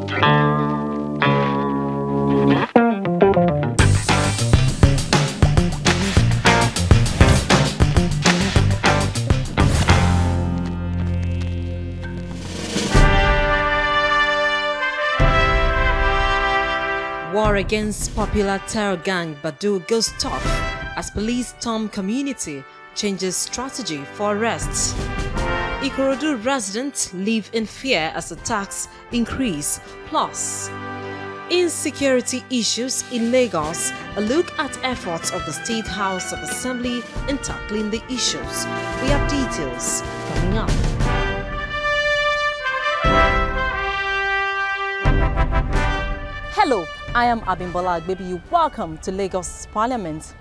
War against popular terror gang Badu goes tough as police storm community changes strategy for arrests. Ikorodu residents live in fear as attacks increase. Plus, insecurity issues in Lagos, a look at efforts of the State House of Assembly in tackling the issues. We have details coming up. Hello, I am Abimbola Agbebi. Welcome to Lagos Parliament.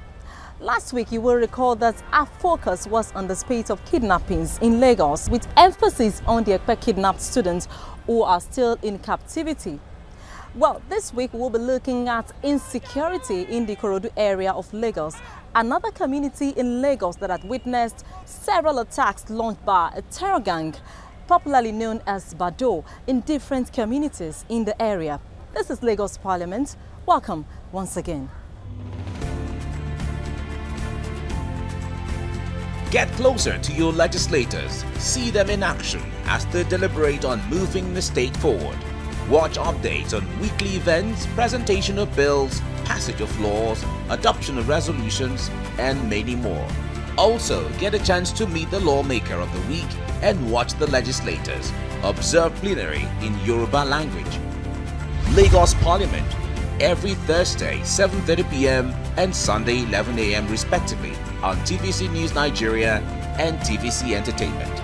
Last week, you will recall that our focus was on the spate of kidnappings in Lagos, with emphasis on the kidnapped students who are still in captivity. Well, this week we'll be looking at insecurity in the Ikorodu area of Lagos, another community in Lagos that had witnessed several attacks launched by a terror gang, popularly known as Bado, in different communities in the area. This is Lagos Parliament. Welcome once again. Get closer to your legislators. See them in action as they deliberate on moving the state forward. Watch updates on weekly events, presentation of bills, passage of laws, adoption of resolutions, and many more. Also, get a chance to meet the lawmaker of the week and watch the legislators. Observe plenary in Yoruba language. Lagos Parliament, every Thursday 7:30 p.m. and Sunday 11 a.m. respectively on TVC News Nigeria and TVC Entertainment.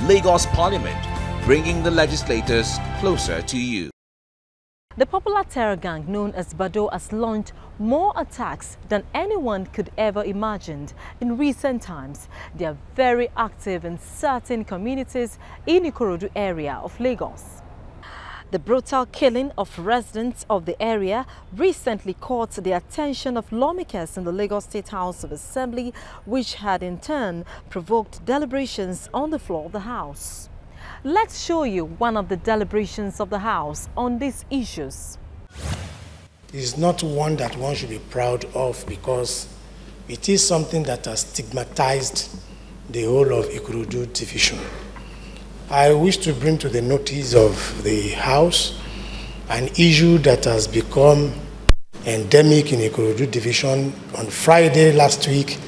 Lagos Parliament, bringing the legislators closer to you. The popular terror gang known as Bado has launched more attacks than anyone could ever imagine in recent times. They are very active in certain communities in the Ikorodu area of Lagos. The brutal killing of residents of the area recently caught the attention of lawmakers in the Lagos State House of Assembly, which had in turn provoked deliberations on the floor of the House. Let's show you one of the deliberations of the House on these issues. It's not one that one should be proud of because it is something that has stigmatized the whole of Ikorodu division. I wish to bring to the notice of the House an issue that has become endemic in Ikorodu division. On Friday last week,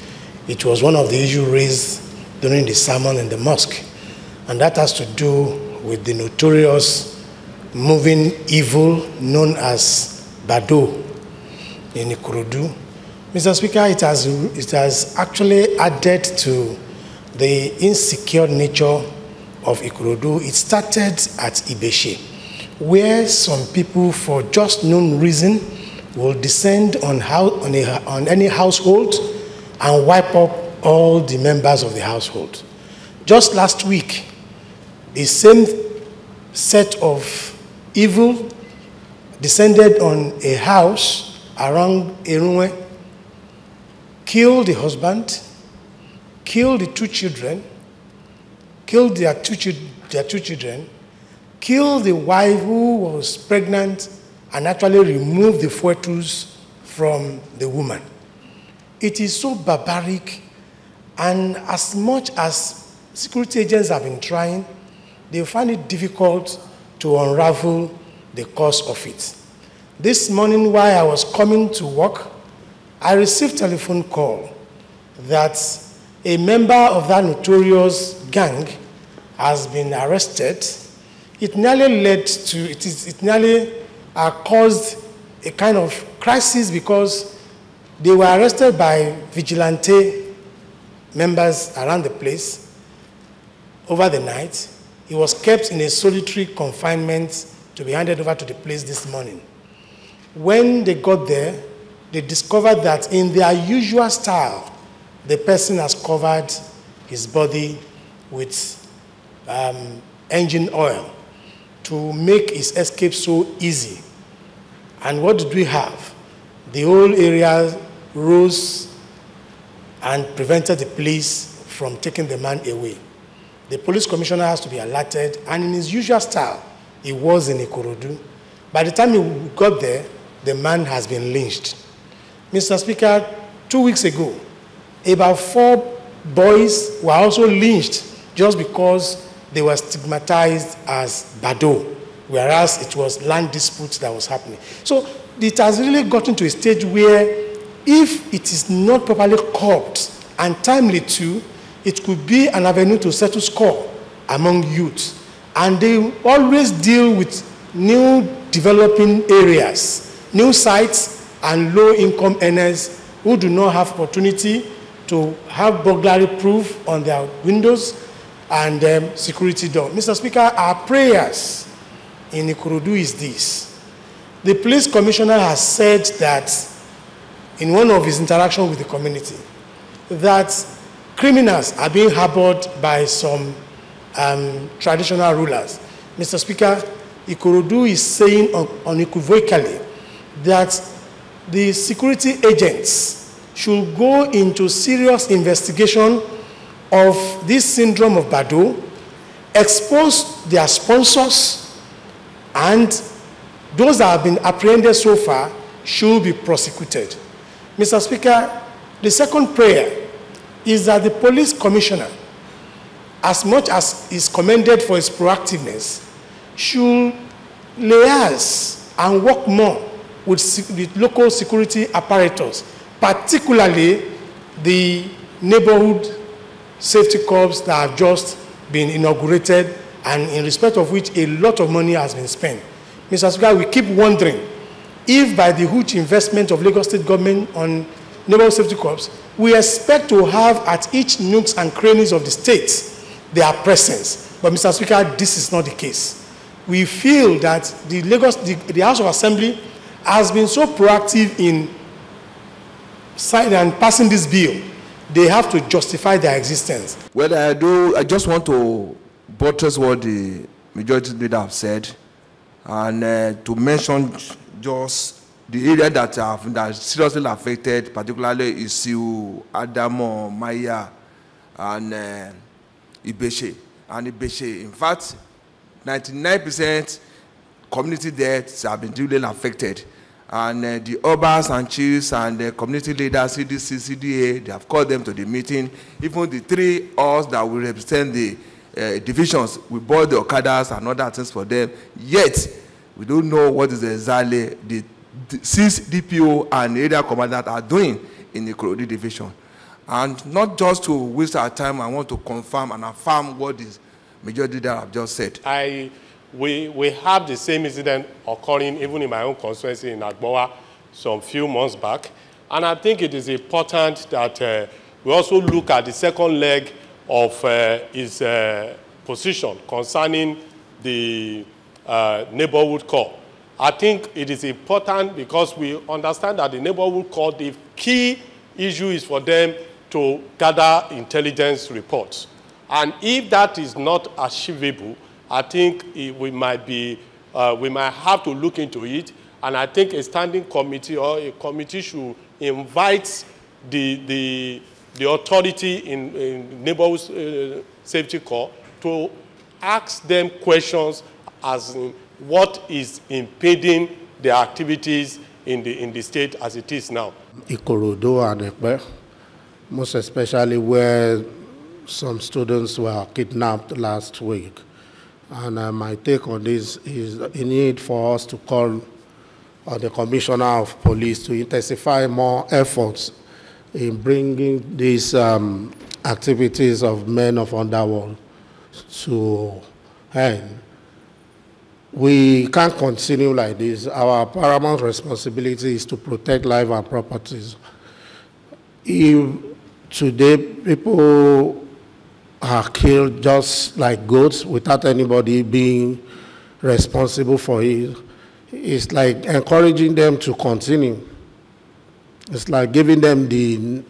it was one of the issues raised during the sermon in the mosque, and that has to do with the notorious moving evil known as Bado in Ikorodu. Mr. Speaker, it has actually added to the insecure nature of Ikorodu. It started at Ibeshe, where some people, for just known reason, will descend on any household and wipe up all the members of the household. Just last week, the same set of evil descended on a house around Erunwe, killed the husband, killed the two children, killed their two children, killed the wife who was pregnant, and actually removed the fetus from the woman. It is so barbaric, and as much as security agents have been trying, they find it difficult to unravel the cause of it. This morning, while I was coming to work, I received a telephone call that a member of that notorious gang has been arrested. It nearly led to, it nearly caused a kind of crisis because they were arrested by vigilante members around the place over the night. He was kept in a solitary confinement to be handed over to the police this morning. When they got there, they discovered that in their usual style, the person has covered his body with engine oil to make his escape so easy. And what did we have? The whole area rose and prevented the police from taking the man away. The police commissioner has to be alerted, and in his usual style, he was in Ikorodu, By the time he got there, the man has been lynched. Mr. Speaker, 2 weeks ago, about 4 boys were also lynched just because they were stigmatized as Bado, whereas it was land disputes that was happening. So it has really gotten to a stage where if it is not properly curbed and timely too, it could be an avenue to settle score among youth. And they always deal with new developing areas, new sites, and low-income earners who do not have opportunity to have burglary proof on their windows and security door. Mr. Speaker, our prayers in Ikorodu is this. The police commissioner has said that in one of his interactions with the community, that criminals are being harbored by some traditional rulers. Mr. Speaker, Ikorodu is saying unequivocally that the security agents should go into serious investigation of this syndrome of Bado, expose their sponsors, and those that have been apprehended so far should be prosecuted. Mr. Speaker, the second prayer is that the police commissioner, as much as is commended for his proactiveness, should liaise and work more with local security apparatus, particularly the neighborhood safety corps that have just been inaugurated and in respect of which a lot of money has been spent. Mr. Speaker, we keep wondering if by the huge investment of Lagos State government on neighborhood safety corps, we expect to have at each nooks and crannies of the state their presence. But Mr. Speaker, this is not the case. We feel that the House of Assembly has been so proactive in signing and passing this bill, they have to justify their existence. Well, I just want to buttress what the majority leader have said, and to mention just the area that are seriously affected, particularly Isiu, Adamo, Maya, and Ibeshe. And Ibeshe, in fact, 99% community deaths have been really affected. And the urbans and chiefs and the community leaders, CDC, CDA, they have called them to the meeting. Even the 3 us that will represent the divisions, we bought the Okadas and other things for them. Yet, we don't know what is exactly the 6 DPO and area commanders are doing in the Ikorodu division. And not just to waste our time, I want to confirm and affirm what the majority leader have just said. We have the same incident occurring even in my own constituency in Agbowa some few months back. And I think it is important that we also look at the second leg of his position concerning the neighborhood corps. I think it is important because we understand that the neighborhood corps, the key issue is for them to gather intelligence reports. And if that is not achievable, I think we might have to look into it, and I think a standing committee or a committee should invite the authority in neighborhood safety corps to ask them questions as in what is impeding their activities in the state as it is now. Ikorodu and Ekpe, most especially where some students were kidnapped last week. And my take on this is a need for us to call on the Commissioner of Police to intensify more efforts in bringing these activities of men of underworld to end. We can't continue like this. Our paramount responsibility is to protect life and properties. If today people are killed just like goats without anybody being responsible for it, it's like encouraging them to continue. It's like giving them the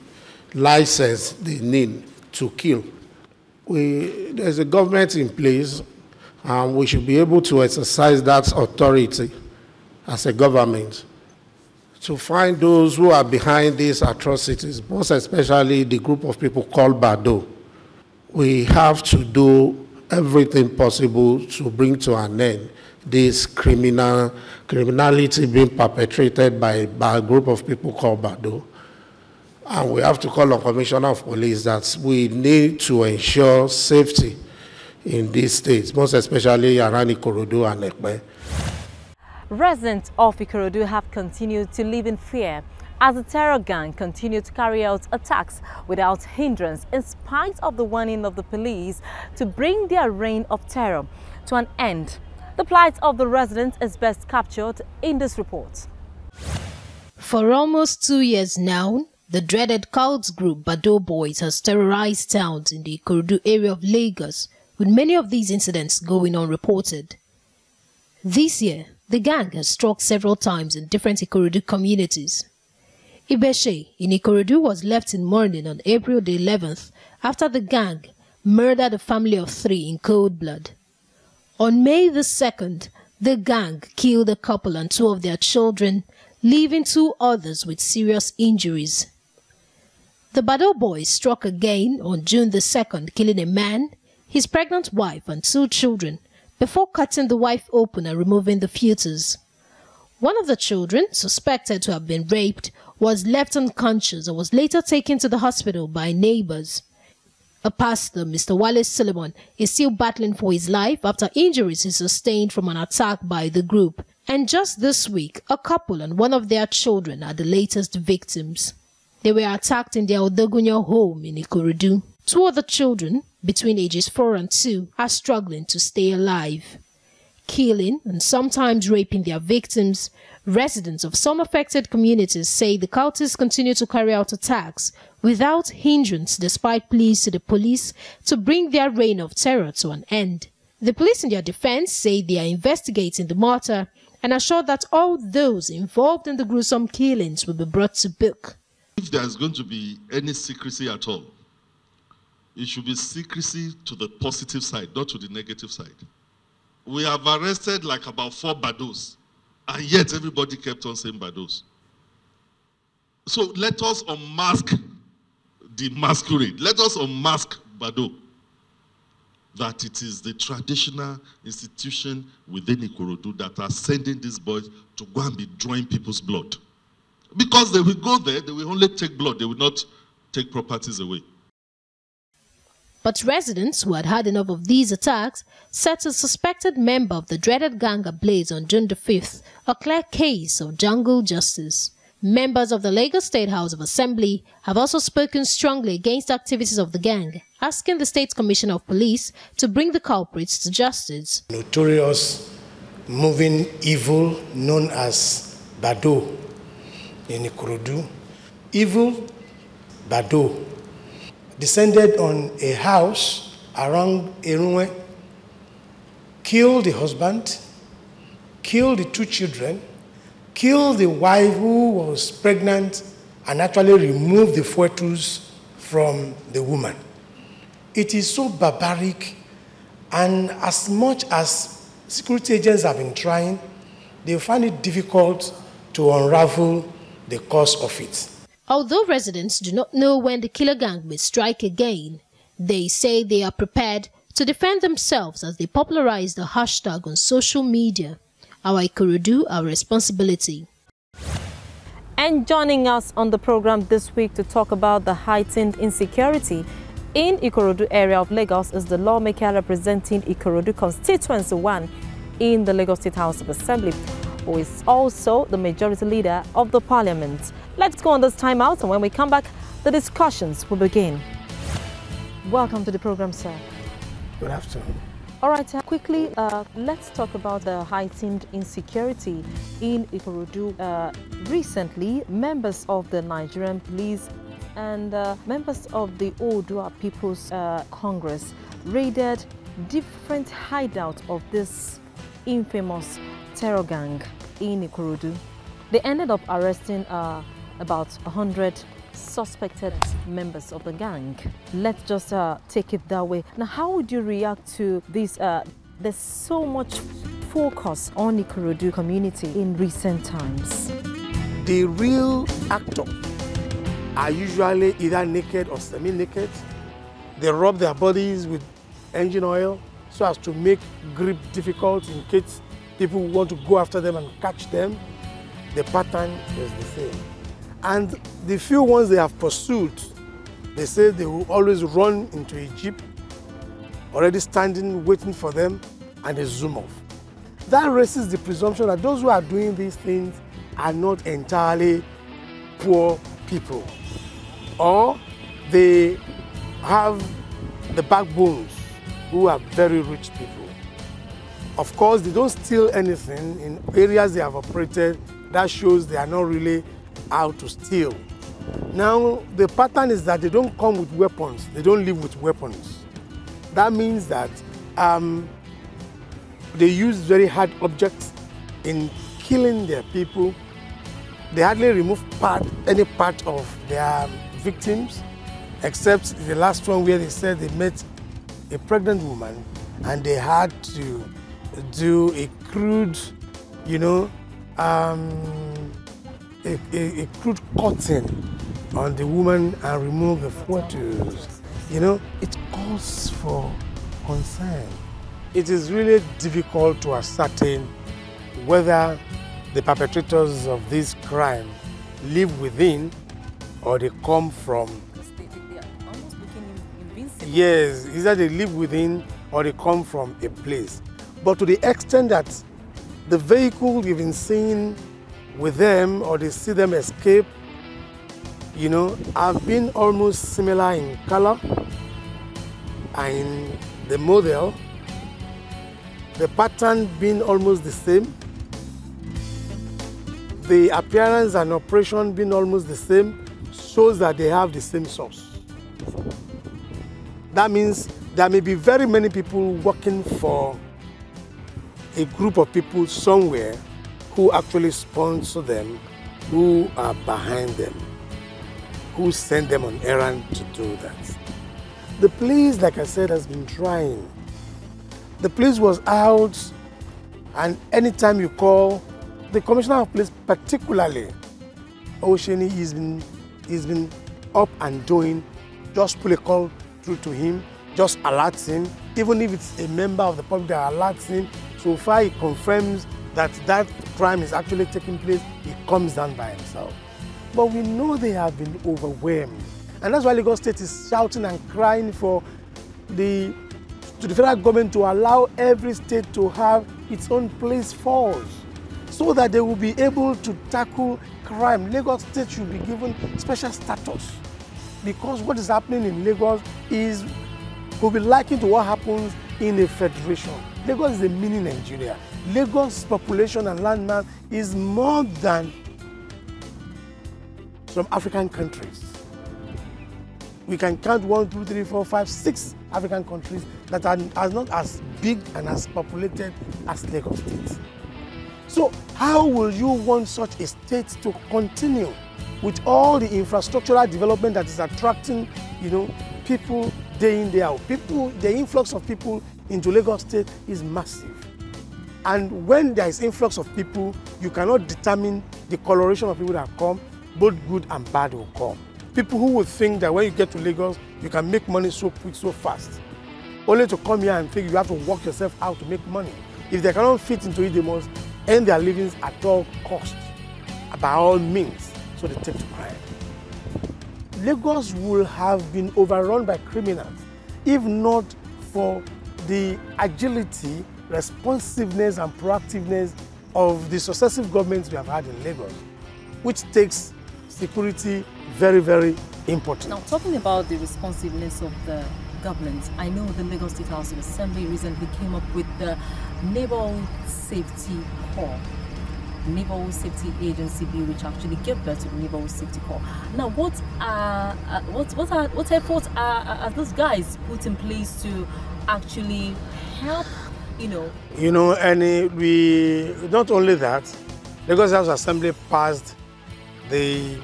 license they need to kill. There's a government in place, and we should be able to exercise that authority as a government to find those who are behind these atrocities, most especially the group of people called Bado. We have to do everything possible to bring to an end this criminality being perpetrated by a group of people called Bado. And we have to call on Commissioner of Police that we need to ensure safety in these states, most especially around Ikorodu and Ekpe. Residents of Ikorodu have continued to live in fear as the terror gang continue to carry out attacks without hindrance in spite of the warning of the police to bring their reign of terror to an end. The plight of the residents is best captured in this report. For almost 2 years now, the dreaded cult group Bado Boys has terrorized towns in the Ikorodu area of Lagos, with many of these incidents going unreported. This year, the gang has struck several times in different Ikorodu communities. Ibeshe in Ikorodu was left in mourning on April the 11th after the gang murdered a family of 3 in cold blood. On May the 2nd, the gang killed a couple and 2 of their children, leaving 2 others with serious injuries. The Bado Boys struck again on June the 2nd, killing a man, his pregnant wife and 2 children, before cutting the wife open and removing the fetus. One of the children, suspected to have been raped, was left unconscious and was later taken to the hospital by neighbors. A pastor, Mr. Wale Solomon, is still battling for his life after injuries he sustained from an attack by the group. And just this week, a couple and 1 of their children are the latest victims. They were attacked in their Odogunyo home in Ikorodu. 2 of the children, between ages 4 and 2, are struggling to stay alive. Killing and sometimes raping their victims, residents of some affected communities say the cultists continue to carry out attacks without hindrance despite pleas to the police to bring their reign of terror to an end. The police in their defense say they are investigating the matter and assure that all those involved in the gruesome killings will be brought to book. If there's going to be any secrecy at all, it should be secrecy to the positive side, not to the negative side. We have arrested like about 4 Bados, and yet everybody kept on saying Bados. So let us unmask the masquerade. Let us unmask Bado. That it is the traditional institution within Ikorodu that are sending these boys to go and be drawing people's blood. Because they will go there, they will only take blood, they will not take properties away. But residents who had had enough of these attacks set a suspected member of the dreaded gang ablaze on June the 5th, a clear case of jungle justice. Members of the Lagos State House of Assembly have also spoken strongly against activities of the gang, asking the State Commissioner of Police to bring the culprits to justice. Notorious moving evil known as Bado in Ikorodu. Evil Bado descended on a house around Erunwe, killed the husband, killed the 2 children, killed the wife who was pregnant, and actually removed the fetus from the woman. It is so barbaric, and as much as security agents have been trying, they find it difficult to unravel the cause of it. Although residents do not know when the killer gang may strike again, they say they are prepared to defend themselves as they popularize the hashtag on social media. Our Ikorodu, our responsibility. And joining us on the program this week to talk about the heightened insecurity in Ikorodu area of Lagos is the lawmaker representing Ikorodu Constituency 1 in the Lagos State House of Assembly, who is also the majority leader of the parliament. Let's go on this time out, and when we come back, the discussions will begin. Welcome to the program, sir. Good afternoon. All right, quickly, let's talk about the heightened insecurity in Ikorodu. Recently, members of the Nigerian police and members of the Oodua People's Congress raided different hideouts of this infamous terror gang in Ikorodu. They ended up arresting about 100 suspected members of the gang. Let's just take it that way. Now, how would you react to this? There's so much focus on Ikorodu community in recent times. The real actor are usually either naked or semi-naked. They rub their bodies with engine oil so as to make grip difficult in case people want to go after them and catch them, the pattern is the same. And the few ones they have pursued, they say they will always run into a jeep, already standing, waiting for them, and they zoom off. That raises the presumption that those who are doing these things are not entirely poor people, or they have the backbones who are very rich people. Of course, they don't steal anything in areas they have operated. That shows they are not really out to steal. Now, the pattern is that they don't come with weapons. They don't live with weapons. That means that they use very hard objects in killing their people. They hardly remove any part of their victims, except the last one where they said they met a pregnant woman and they had to do a crude, a crude cutting on the woman and remove the fetus. It calls for concern. It is really difficult to ascertain whether the perpetrators of this crime live within or they come from. They are almost looking invincible. Yes, either they live within or they come from a place. But to the extent that the vehicle you've been seeing with them or they see them escape, have been almost similar in color and in the model, the pattern being almost the same, the appearance and operation being almost the same, shows that they have the same source. That means there may be very many people working for a group of people somewhere who actually sponsor them, who are behind them, who send them on errand to do that. The police, like I said, has been trying. The police was out, and anytime you call, the commissioner of police, particularly Osheni, he's been up and doing. Just pull a call through to him, just alerts him. Even if it's a member of the public that alerts him, so far he confirms that that crime is actually taking place, he comes down by himself. But we know they have been overwhelmed. And that's why Lagos State is shouting and crying to the federal government to allow every state to have its own police force so that they will be able to tackle crime. Lagos State should be given special status because what is happening in Lagos will be likened to what happens in a federation. Lagos is a mini Nigeria. Lagos' population and landmass is more than some African countries. We can count 1, 2, 3, 4, 5, 6 African countries that are not as big and as populated as Lagos State. So how will you want such a state to continue with all the infrastructural development that is attracting, people day in, day out? The influx of people into Lagos State is massive. And when there is influx of people, you cannot determine the coloration of people that come. Both good and bad will come. People who would think that when you get to Lagos, you can make money so quick, so fast, only to come here and think you have to work yourself out to make money. If they cannot fit into it, they must earn their livings at all costs, by all means, so they take to crime. Lagos will have been overrun by criminals if not for the agility, responsiveness, and proactiveness of the successive governments we have had in Lagos, which takes security very, very important. Now, talking about the responsiveness of the government, I know the Lagos State House of Assembly recently came up with the Neighborhood Safety Corps, Neighborhood Safety Agency Bill, which actually gave birth to the Neighborhood Safety Corps. Now, what efforts are those guys put in place to actually help? And we not only that, Lagos House of Assembly passed the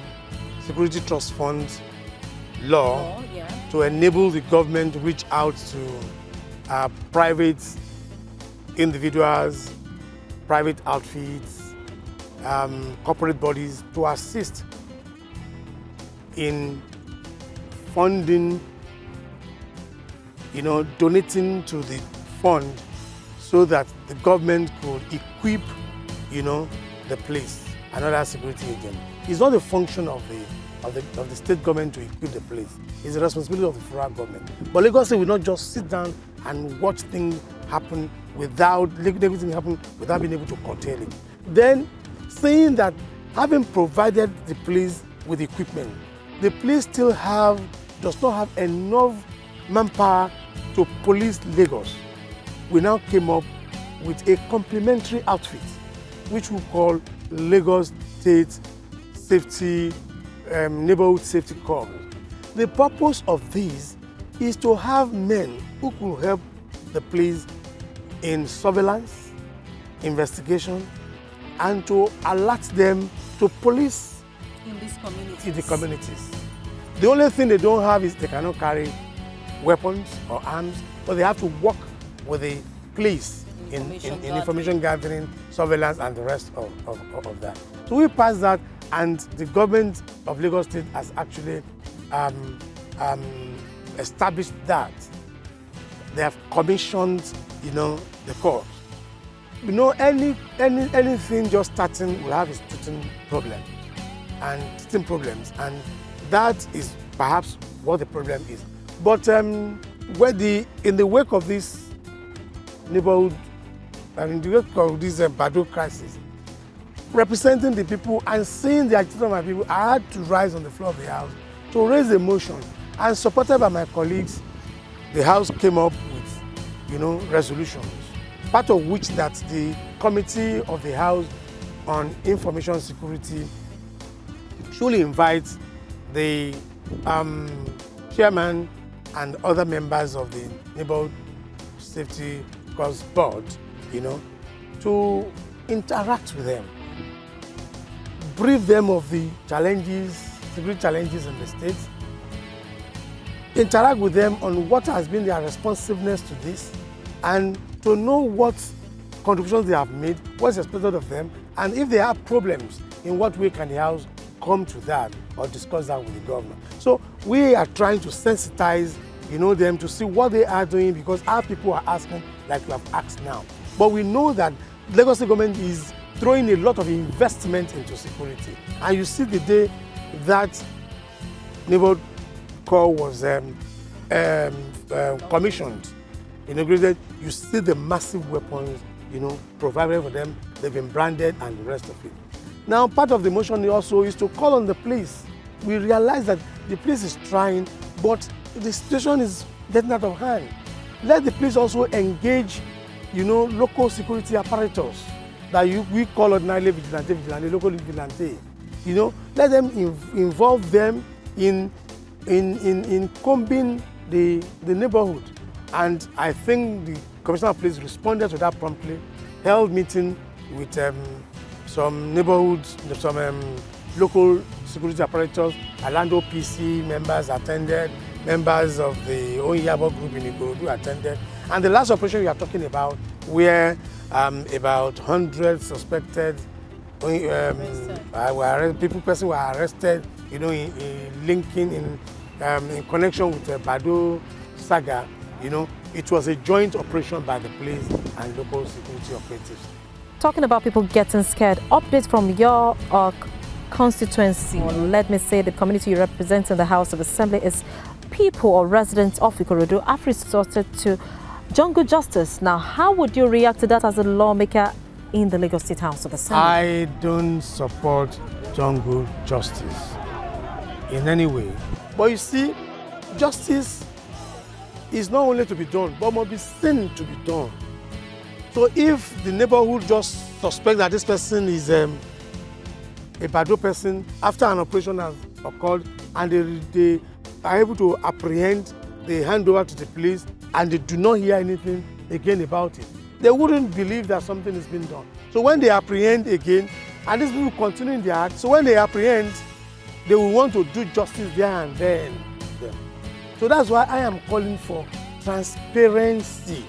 Security Trust Fund law to enable the government to reach out to private individuals, private outfits, corporate bodies to assist in funding, donating to the fund so that the government could equip equip, the police and other security agents. It's not the function of the state government to equip the police. It's the responsibility of the federal government. But Lagos State will not just sit down and watch things happen without being able to curtail it. Then, saying that having provided the police with equipment, the police still does not have enough manpower to police Lagos. We now came up with a complementary outfit, which we call Lagos State Safety Neighborhood Safety Corps. The purpose of this is to have men who could help the police in surveillance, investigation, and to alert them to police in these communities. In the communities. The only thing they don't have is they cannot carry weapons or arms, but they have to work with the police in information gathering, surveillance, and the rest of that. So we passed that, and the government of Lagos State has actually established that. They have commissioned, the corps. Anything just starting will have its teething problems, and that is perhaps what the problem is. But in the wake of this neighborhood, and in the wake of this Bado crisis, representing the people and seeing the agitation of my people, I had to rise on the floor of the House to raise a motion, and supported by my colleagues, the House came up with, resolutions, part of which that the Committee of the House on Information Security should invite the chairman and other members of the Neighborhood Safety Corps Board, to interact with them, brief them of the security challenges in the state, interact with them on what has been their responsiveness to this, and to know what contributions they have made, what's expected of them, and if they have problems, in what way can the House come to that or discuss that with the governor. So we are trying to sensitize them to see what they are doing, because our people are asking like we have asked now. But we know that Lagos State government is throwing a lot of investment into security. And you see the day that Neighborhood Corps was commissioned, inaugurated, you see the massive weapons, provided for them. They've been branded and the rest of it. Now, part of the motion also is to call on the police. We realize that the police is trying, but the situation is getting out of hand. Let the police also engage, local security apparatus that we call ordinarily vigilante, local vigilante. Let them involve them in combing the neighborhood. And I think the Commissioner of Police responded to that promptly, held meeting with some neighborhoods, some local security apparatus, Alando PC members attended, members of the Onyabo group in Ikorodu attended. And the last operation we are talking about, where about 100 suspected persons were arrested, in connection with the Bado saga. It was a joint operation by the police and local security operatives. Talking about people getting scared, updates from your constituency, or let me say the community you represent in the House of Assembly, is people or residents of Ikorodu have resorted to jungle justice. Now, how would you react to that as a lawmaker in the Lagos State House of Assembly? I don't support jungle justice in any way. But you see, justice is not only to be done, but must be seen to be done. So if the neighborhood just suspect that this person is a Bado person, after an operation has occurred and they are able to apprehend, they hand over to the police and they do not hear anything again about it, they wouldn't believe that something is being done. So when they apprehend again, and these people continue in their act, so when they apprehend, they will want to do justice there and then. So that's why I am calling for transparency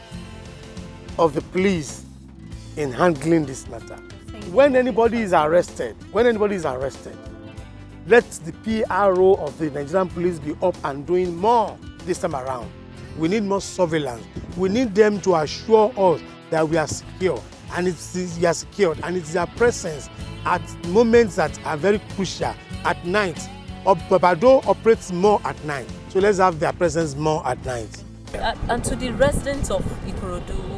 of the police in handling this matter. When anybody is arrested, let the PRO of the Nigerian police be up and doing more this time around. We need more surveillance. We need them to assure us that we are secure. and you are secured, and it's their presence at moments that are very crucial at night. Bado operates more at night, so let's have their presence more at night. And to the residents of Ikorodu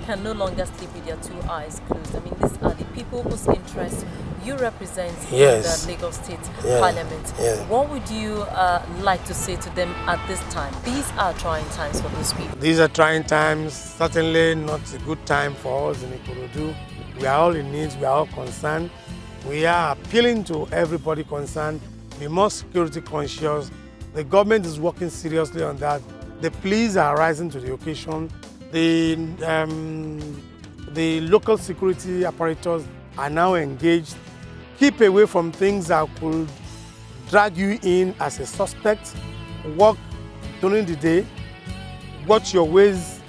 can no longer sleep with their two eyes closed. I mean, these are the people whose interests you represent in the Lagos State Parliament. What would you like to say to them at this time? These are trying times for those people. These are trying times, certainly not a good time for us in Ikorodu. We are all in need, we are all concerned. We are appealing to everybody concerned, be more security conscious. The government is working seriously on that. The police are rising to the occasion. The local security apparatus are now engaged. Keep away from things that could drag you in as a suspect. Work during the day. Watch your ways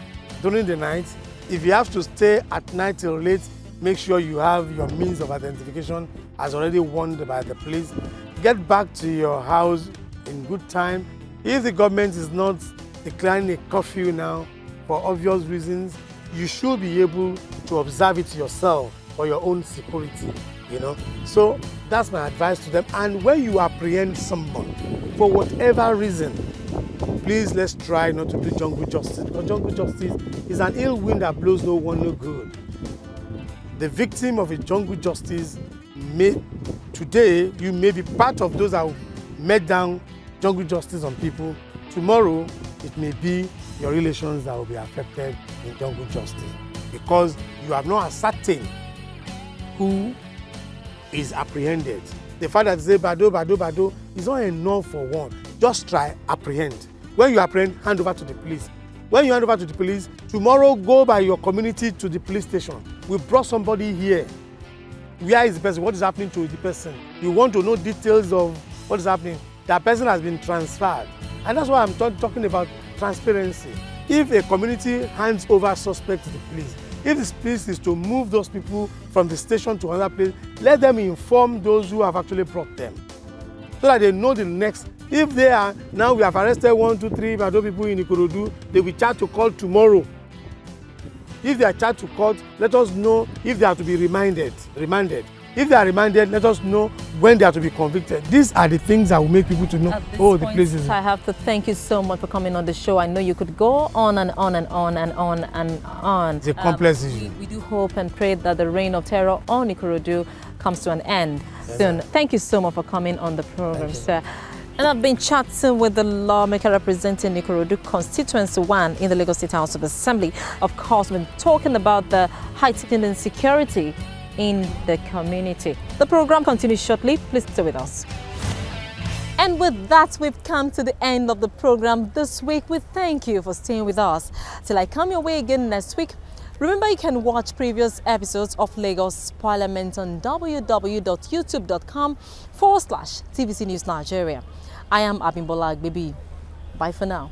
during the night. If you have to stay at night till late, make sure you have your means of identification as already warned by the police. Get back to your house in good time. If the government is not declaring a curfew now for obvious reasons, you should be able to observe it yourself for your own security, So that's my advice to them. And when you apprehend someone for whatever reason, please let's try not to do jungle justice, because jungle justice is an ill wind that blows no one no good. The victim of a jungle justice today, you may be part of those that will met down jungle justice on people. Tomorrow, it may be your relations that will be affected in jungle justice, because you have not ascertained who is apprehended. The fact that they say Bado is not enough for one. Just try apprehend. When you apprehend, hand over to the police. When you hand over to the police, tomorrow go by your community to the police station. We brought somebody here. Where is the person? What is happening to the person? You want to know details of what is happening. That person has been transferred. And that's why I'm talking about transparency. If a community hands over suspect to the police, if the police is to move those people from the station to another place, let them inform those who have actually brought them, so that they know the next. If they are, now we have arrested 1, 2, 3 Bado people in Ikorodu, they will charge to court tomorrow. If they are charged to court, let us know if they are to be remanded. If they are remanded, let us know when they are to be convicted. These are the things that will make people to know, the place is... I have to thank you so much for coming on the show. I know you could go on and on and on and on and on. It's a complex issue. We do hope and pray that the reign of terror on Ikorodu comes to an end soon. Thank you so much for coming on the program, sir. And I've been chatting with the lawmaker representing Ikorodu Constituency 1 in the Lagos State House of Assembly. Of course, we've been talking about the heightened insecurity in the community. The program continues shortly. Please stay with us. And with that, we've come to the end of the program this week. We thank you for staying with us. Till I come your way again next week, remember you can watch previous episodes of Lagos Parliament on www.youtube.com/TVC News Nigeria. I am Abimbola Agbebi. Bye for now.